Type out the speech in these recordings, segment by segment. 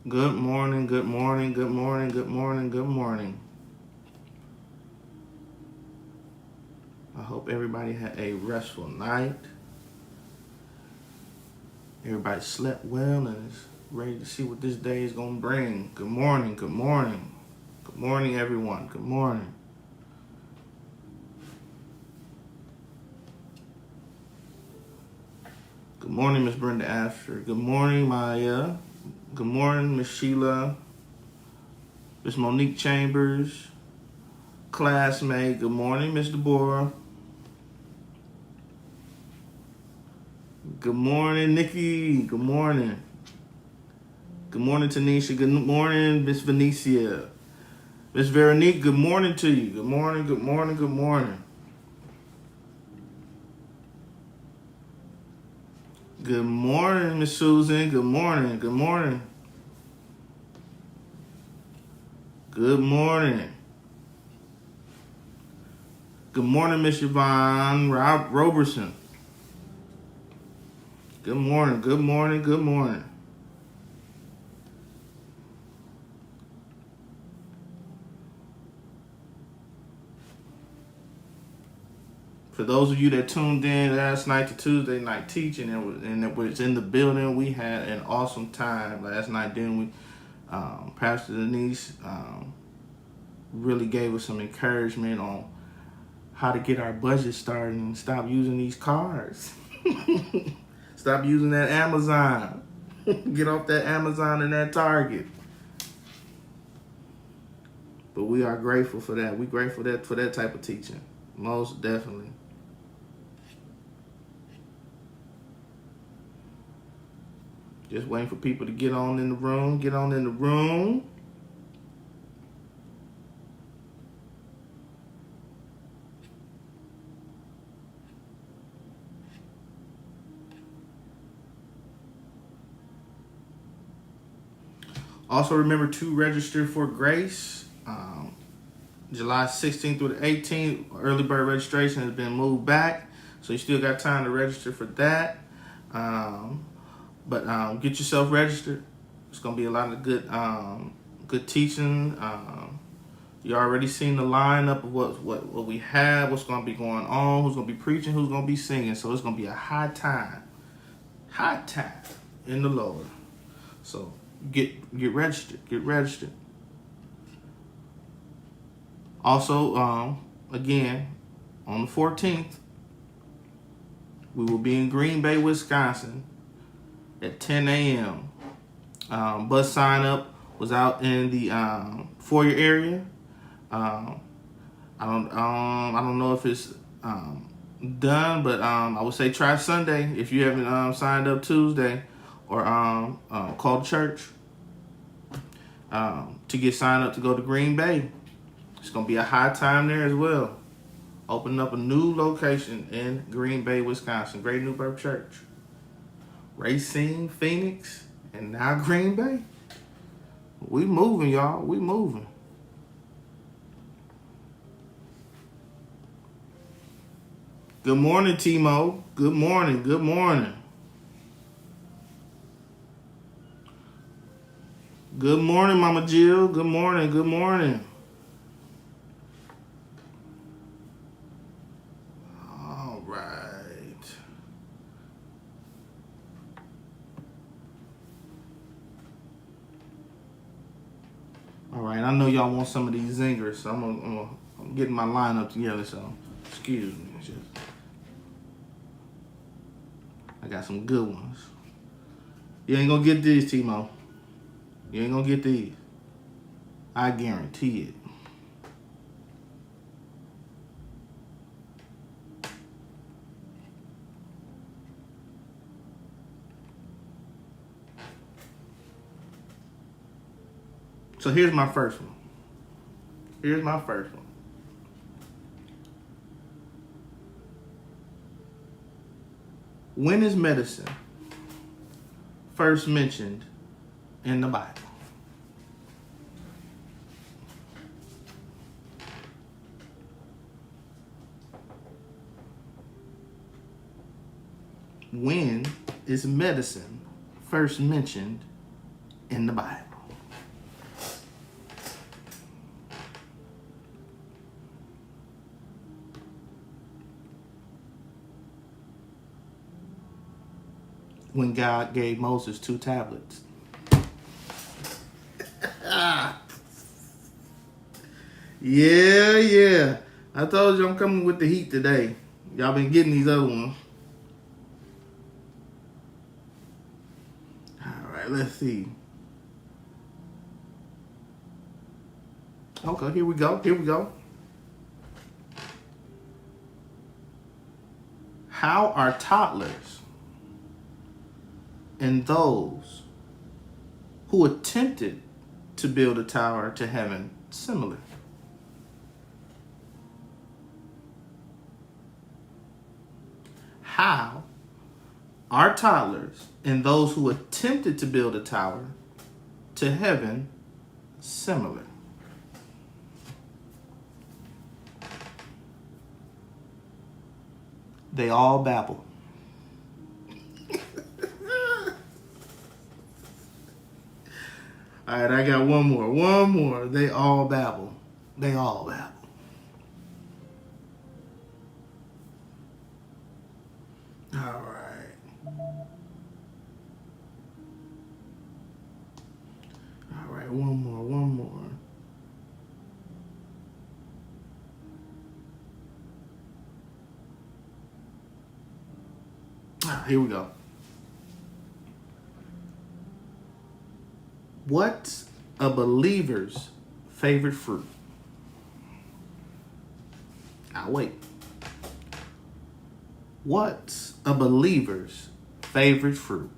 Good morning, good morning, good morning, good morning, good morning. I hope everybody had a restful night. Everybody slept well and is ready to see what this day is going to bring. Good morning, good morning. Good morning, everyone. Good morning. Good morning, Miss Brenda Astor. Good morning, Maya. Good morning, Miss Sheila. Miss Monique Chambers. Classmate. Good morning, Miss Deborah. Good morning, Nikki. Good morning. Good morning, Tanisha. Good morning, Miss Venetia. Miss Veronique, good morning to you. Good morning, good morning, good morning. Good morning, Miss Susan. Good morning, good morning. Good morning. Good morning, Miss Yvonne Roberson. Good morning, good morning, good morning. For those of you that tuned in last night to Tuesday night teaching and it was in the building, we had an awesome time last night. Then Pastor Denise really gave us some encouragement on how to get our budget started and stop using these cards. Stop using that Amazon. Get off that Amazon and that Target. But we are grateful for that. We're grateful for that type of teaching. Most definitely. Just waiting for people to get on in the room. Get on in the room. Also remember to register for Grace. July 16th through the 18th. Early bird registration has been moved back. So you still got time to register for that. But get yourself registered. It's going to be a lot of good teaching. You already seen the lineup of what we have, what's going to be going on, who's going to be preaching, who's going to be singing. So it's going to be a high time in the Lord. So get registered. Get registered. Also, again, on the 14th, we will be in Green Bay, Wisconsin at 10 a.m. Bus sign up was out in the foyer area. I don't know if it's done, but I would say try Sunday if you haven't signed up Tuesday, or call the church to get signed up to go to Green Bay. It's gonna be a high time there as well. Opening up a new location in Green Bay, Wisconsin. Great New Birth Church. Racine, Phoenix, and now Green Bay. We moving, y'all. We moving. Good morning, Timo. Good morning. Good morning. Good morning, Mama Jill. Good morning. Good morning. All right. All right. I know y'all want some of these zingers, so I'm getting my lineup together. So excuse me. I got some good ones. You ain't gonna get these, Timo. You ain't gonna get these. I guarantee it. So here's my first one. When is medicine first mentioned in the Bible? When is medicine first mentioned in the Bible? when God gave Moses 2 tablets. Yeah. I told you I'm coming with the heat today. Y'all been getting these other ones. All right, let's see. Okay, here we go. How are toddlers and those who attempted to build a tower to heaven similar? How are toddlers and those who attempted to build a tower to heaven similar? They all babble. All right, I got one more. They all babble. All right. All right, one more. Here we go. What's a believer's favorite fruit? I'll wait. What's a believer's favorite fruit?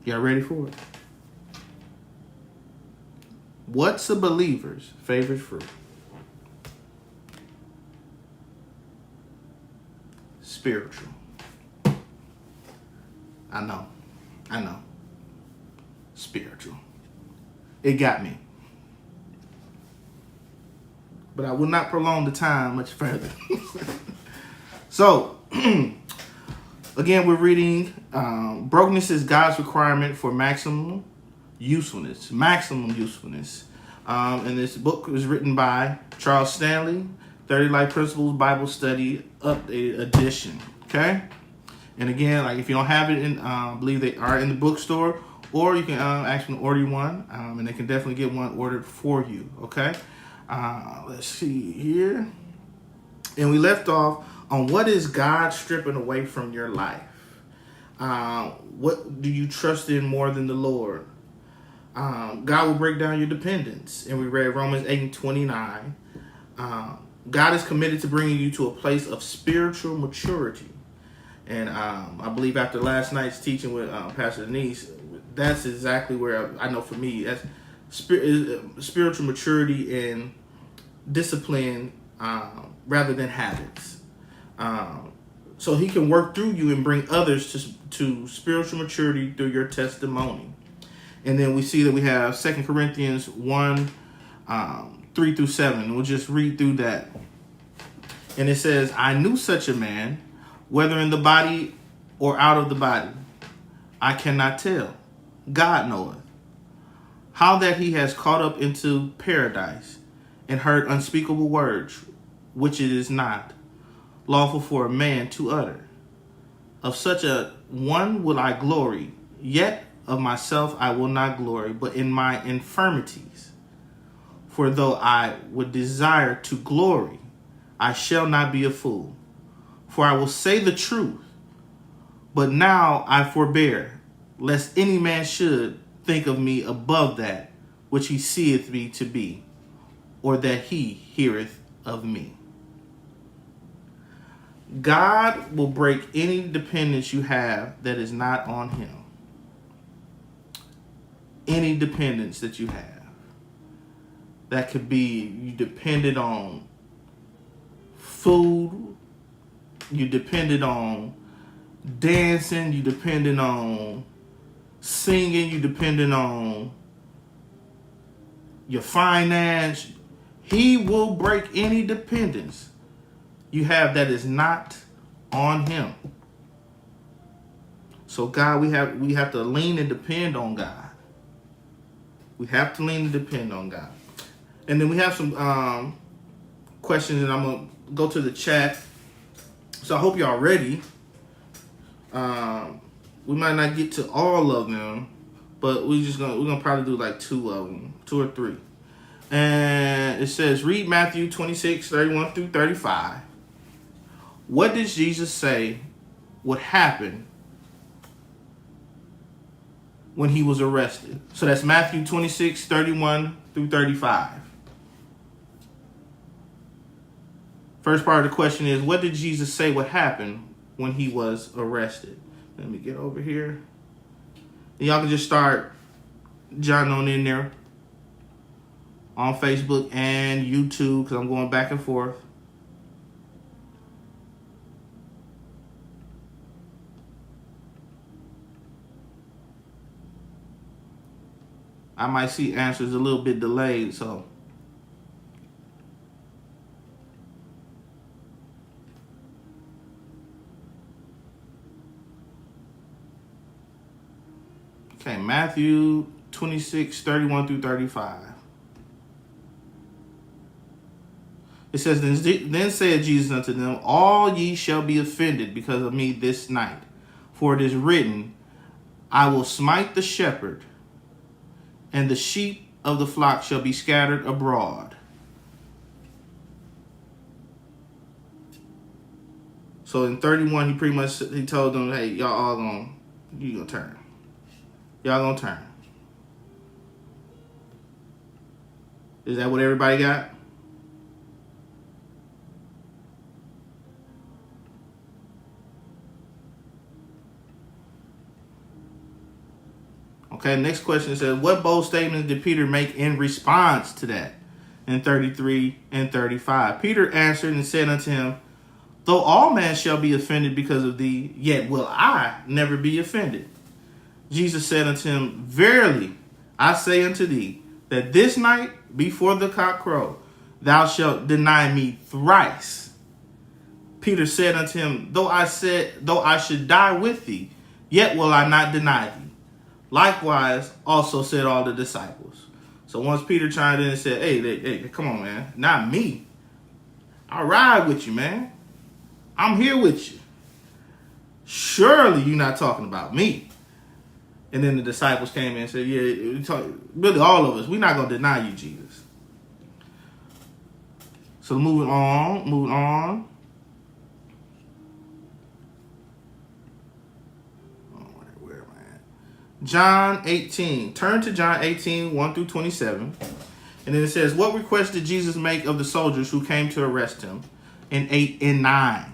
Y'all ready for it? What's a believer's favorite fruit? Spiritual. I know. Spiritual. It got me. But I will not prolong the time much further. So, again, we're reading brokenness is God's requirement for maximum usefulness. And this book was written by Charles Stanley, 30 Life Principles Bible Study Updated Edition. Okay? And again, like if you don't have it, I believe they are in the bookstore, or you can actually order one, and they can definitely get one ordered for you. Okay? Let's see here. And we left off on what is God stripping away from your life? What do you trust in more than the Lord? God will break down your dependence. And we read Romans 8:29. God is committed to bringing you to a place of spiritual maturity. And I believe after last night's teaching with Pastor Denise, that's exactly where I know for me, that's spiritual maturity and discipline rather than habits. So he can work through you and bring others to spiritual maturity through your testimony. And then we see that we have 2 Corinthians 1, 3 through 7. We'll just read through that. And it says, I knew such a man, whether in the body or out of the body. I cannot tell. God knoweth. How that he has caught up into paradise and heard unspeakable words, which it is not lawful for a man to utter. Of such a one will I glory, yet of myself I will not glory, but in my infirmities. For though I would desire to glory, I shall not be a fool. For I will say the truth, but now I forbear, lest any man should think of me above that which he seeth me to be, or that he heareth of me. God will break any dependence you have that is not on him. Any dependence that you have. That could be you depended on food, you depended on dancing, you depended on singing, you depended on your finance. He will break any dependence you have that is not on him. So God, we have to lean and depend on God. We have to lean and depend on God. And then we have some questions, and I'm going to go to the chat. So I hope y'all ready. We might not get to all of them, but we're gonna probably do like 2 of them, 2 or 3. And it says, read Matthew 26:31 through 35. What did Jesus say would happen when he was arrested? So that's Matthew 26:31 through 35. First part of the question is, what did Jesus say would happen when he was arrested? Let me get over here. And y'all can just start jotting on in there on Facebook and YouTube, because I'm going back and forth. I might see answers a little bit delayed, so. Okay, Matthew 26:31 through 35. It says, Then said Jesus unto them, all ye shall be offended because of me this night. For it is written, I will smite the shepherd, and the sheep of the flock shall be scattered abroad. So in 31, he told them, hey, y'all all gonna turn. Y'all gonna turn. Is that what everybody got? Okay, next question says, what bold statements did Peter make in response to that? In 33 and 35. Peter answered and said unto him, though all men shall be offended because of thee, yet will I never be offended. Jesus said unto him, verily, I say unto thee, that this night before the cock crow, thou shalt deny me thrice. Peter said unto him, though I should die with thee, yet will I not deny thee. Likewise, also said all the disciples. So once Peter chimed in and said, hey, come on, man, not me. I'll ride with you, man. I'm here with you. Surely you're not talking about me. And then the disciples came in and said, really all of us, we're not going to deny you, Jesus. So moving on. Where am I at? John 18. Turn to John 18, 1 through 27. And then it says, what request did Jesus make of the soldiers who came to arrest him in 8 and 9?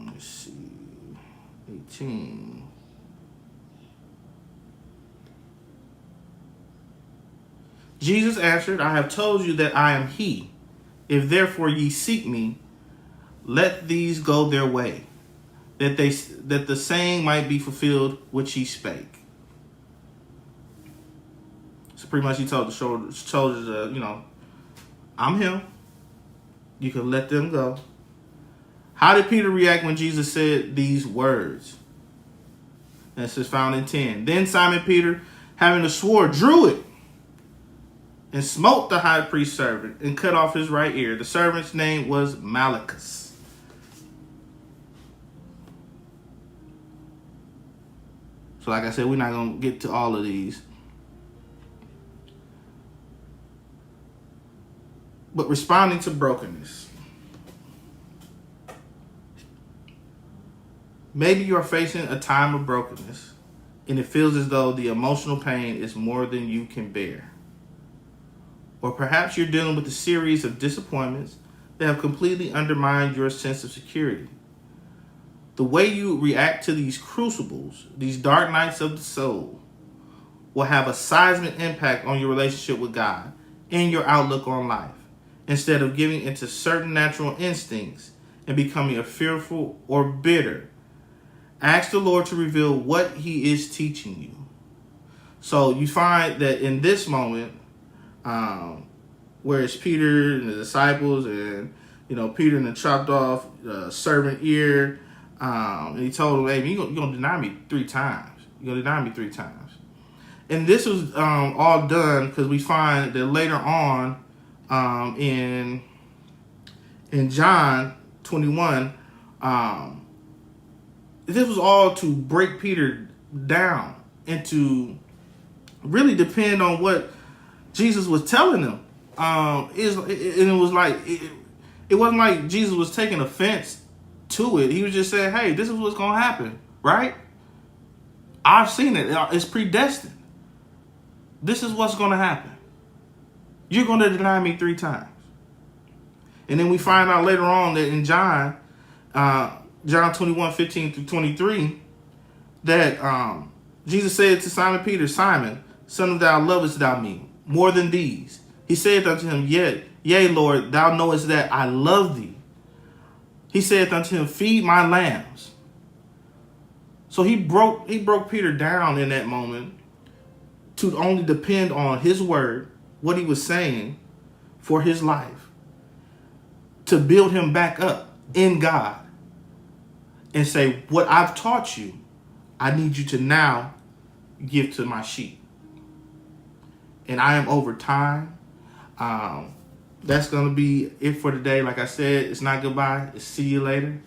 Let's see. 18. Jesus answered, I have told you that I am he. If therefore ye seek me, let these go their way, that the saying might be fulfilled which he spake. So pretty much he told the soldiers, I'm him. You can let them go. How did Peter react when Jesus said these words? And this is found in 10. Then Simon Peter, having a sword, drew it and smote the high priest's servant and cut off his right ear. The servant's name was Malchus. So like I said, we're not going to get to all of these. But responding to brokenness. Maybe you are facing a time of brokenness, and it feels as though the emotional pain is more than you can bear. Or perhaps you're dealing with a series of disappointments that have completely undermined your sense of security. The way you react to these crucibles, these dark nights of the soul, will have a seismic impact on your relationship with God and your outlook on life. Instead of giving into certain natural instincts and becoming a fearful or bitter, ask the Lord to reveal what he is teaching you. So you find that in this moment, where it's Peter and the disciples and, Peter and chopped off servant ear. And he told him, hey, you're going to deny me 3 times. You're going to deny me 3 times. And this was all done because we find that later on in John 21, this was all to break Peter down and to really depend on what Jesus was telling them. It wasn't like Jesus was taking offense to it. He was just saying, hey, this is what's going to happen, right? I've seen it. It's predestined. This is what's going to happen. You're going to deny me 3 times. And then we find out later on that in John 21, 15 through 23, that Jesus said to Simon Peter, Simon, son of thou, lovest thou me more than these? He said unto him, Yea, Lord, thou knowest that I love thee. He said unto him, feed my lambs. So he broke Peter down in that moment to only depend on his word, what he was saying for his life, to build him back up in God and say, what I've taught you, I need you to now give to my sheep. And I am over time. That's going to be it for today. Like I said, it's not goodbye. It's see you later.